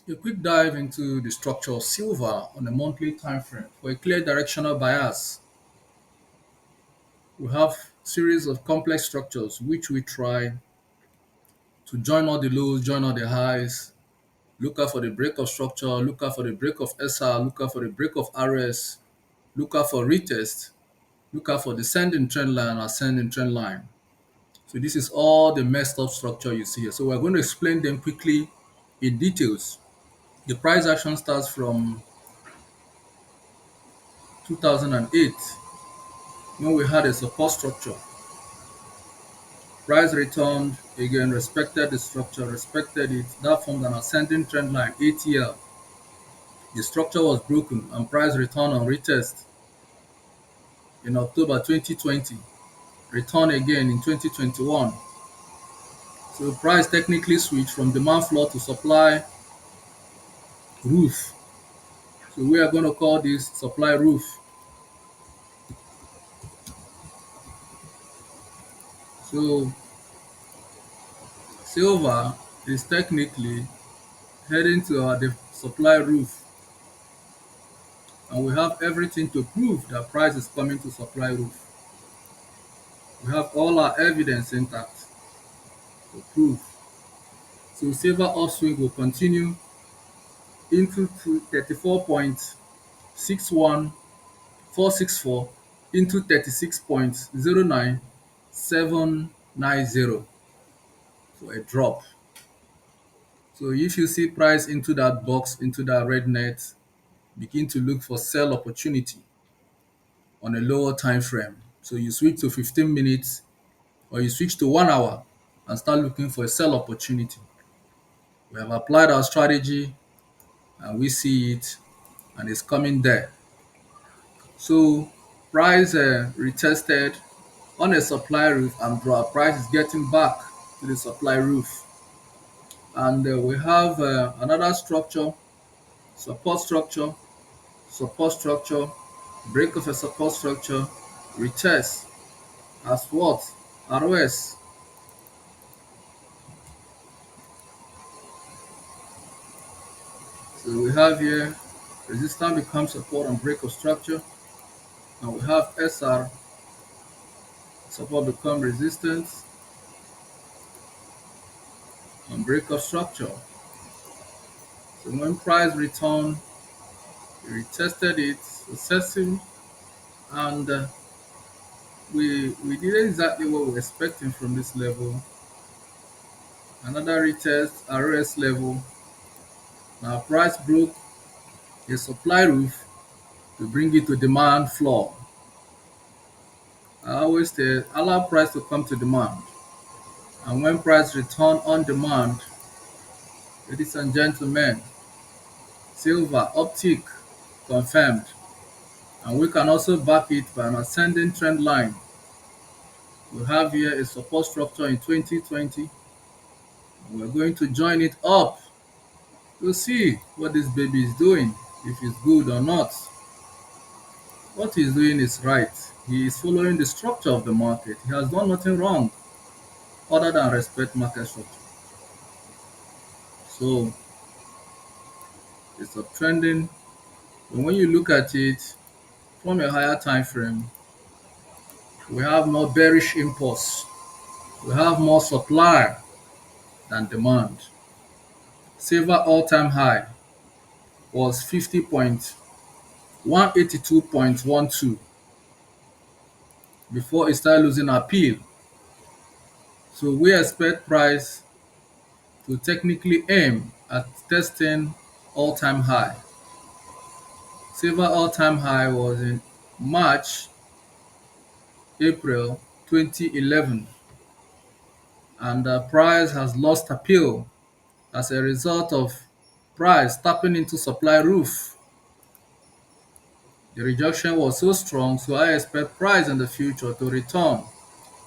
A quick dive into the structure of silver on a monthly time frame. For a clear directional bias, we have series of complex structures which we try to join all the lows, join all the highs, look out for the break of structure, look out for the break of SR, look out for the break of RS, look out for retest, look out for descending trend line, ascending trend line. So this is all the messed up structure you see here. So we're going to explain them quickly in details. The price action starts from 2008 when we had a support structure. Price returned again, respected the structure, respected it. That formed an ascending trend line, ATL. The structure was broken and price returned on retest in October 2020. Return again in 2021. So price technically switched from demand floor to supply roof. So we are going to call this supply roof. So silver is technically heading to the supply roof, and we have everything to prove that price is coming to supply roof. We have all our evidence intact to prove. So silver upswing will continue into 34.61464 into 36.09,790 for a drop. So if you see price into that box, into that red net, begin to look for sell opportunity on a lower time frame. So you switch to 15 minutes or you switch to 1 hour and start looking for a sell opportunity. We have applied our strategy and we see it and it's coming there. So price retested on a supply roof and drop. Price is getting back to the supply roof. And we have another structure, support structure, support structure, break of a support structure, retest as what? ROS. So we have here resistance becomes support and break of structure. And we have SR, support become resistance and break of structure. So when price returned, we retested it successfully, and we did exactly what we were expecting from this level. Another retest, RS level. Now price broke a supply roof to bring it to demand floor. I always say allow price to come to demand. And when price return on demand, ladies and gentlemen, silver uptick confirmed. And we can also back it by an ascending trend line. We have here a support structure in 2020. We're going to join it up to see what this baby is doing, if it's good or not. What he's doing is right. He is following the structure of the market. He has done nothing wrong other than respect market structure. So it's uptrending. But when you look at it from a higher time frame, we have more bearish impulse. We have more supply than demand. Silver all-time high was 50.182.12 before it started losing appeal. So we expect price to technically aim at testing all-time high. Silver all-time high was in March, April 2011, and the price has lost appeal as a result of price tapping into supply roof. The rejection was so strong, so I expect price in the future to return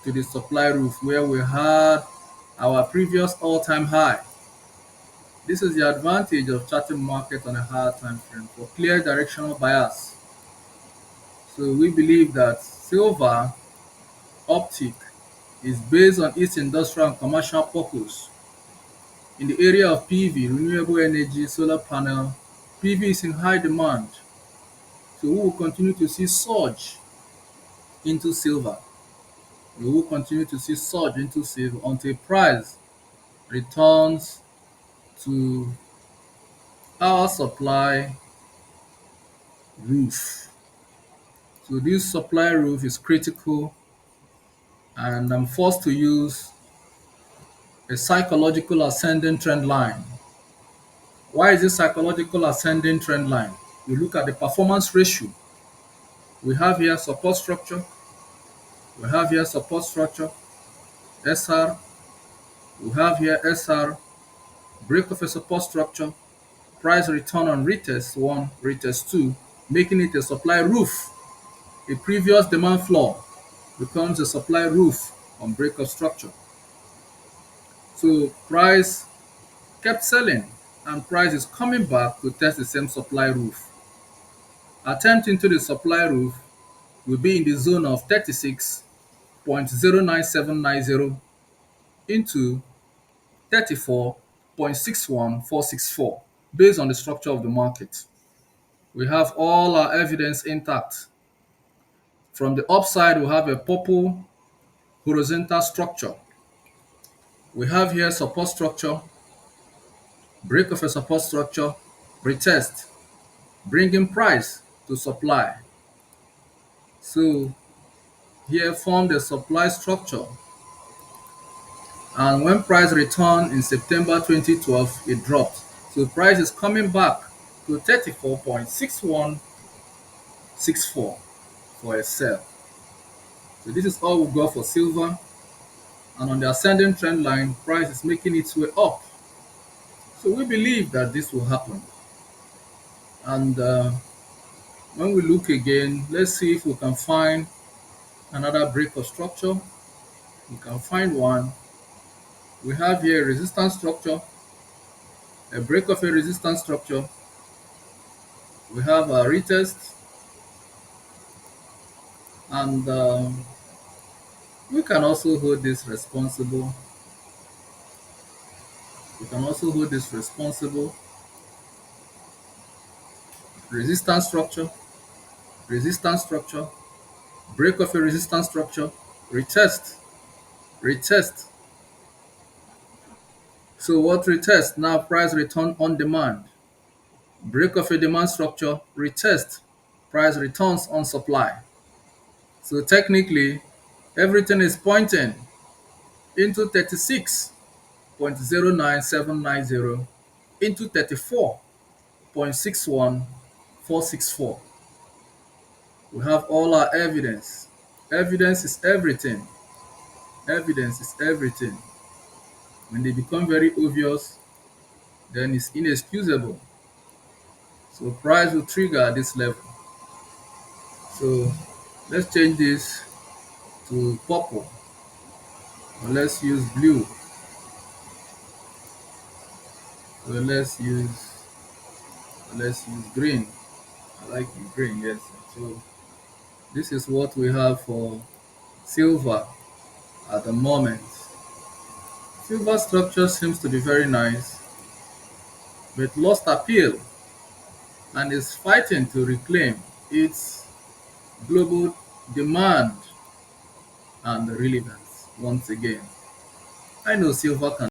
to the supply roof where we had our previous all-time high. This is the advantage of charting market on a higher time frame for clear directional bias. So we believe that silver optic is based on its industrial and commercial purpose. In the area of PV, renewable energy, solar panel, PV is in high demand. So we will continue to see surge into silver. We will continue to see surge into silver until price returns to our supply roof. So this supply roof is critical, and I'm forced to use a psychological ascending trend line. Why is this psychological ascending trend line? You look at the performance ratio. We have here support structure. We have here support structure, SR. We have here SR, break of a support structure, price return on retest 1, retest 2, making it a supply roof. A previous demand floor becomes a supply roof on break of structure. So price kept selling, and price is coming back to test the same supply roof. Attempt into the supply roof will be in the zone of 36.09790 into 34.61464 based on the structure of the market. We have all our evidence intact. From the upside, we have a purple horizontal structure. We have here support structure, break of a support structure, retest, bringing price to supply. So here formed a supply structure, and when price returned in September 2012, it dropped. So price is coming back to 34.6164 for a sell. So this is all we got for silver, and on the ascending trend line, price is making its way up. So we believe that this will happen. And when we look again, let's see if we can find another break of structure. We can find one. We have here a resistance structure, a break of a resistance structure. We have a retest, and we can also hold this responsible. We can also hold this responsible. Resistance structure, break of a resistance structure, retest, retest. So what retest? Now price return on demand. Break of a demand structure, retest, price returns on supply. So technically, everything is pointing into 36.09790 into 34.61464. We have all our evidence. Evidence is everything. Evidence is everything. When they become very obvious, then it's inexcusable. So price will trigger at this level. So let's change this to purple, or let's use blue, or let's use green. I like the green, yes. So this is what we have for silver at the moment. Silver structure seems to be very nice, but lost appeal and is fighting to reclaim its global demand and relevance once again. I know silver can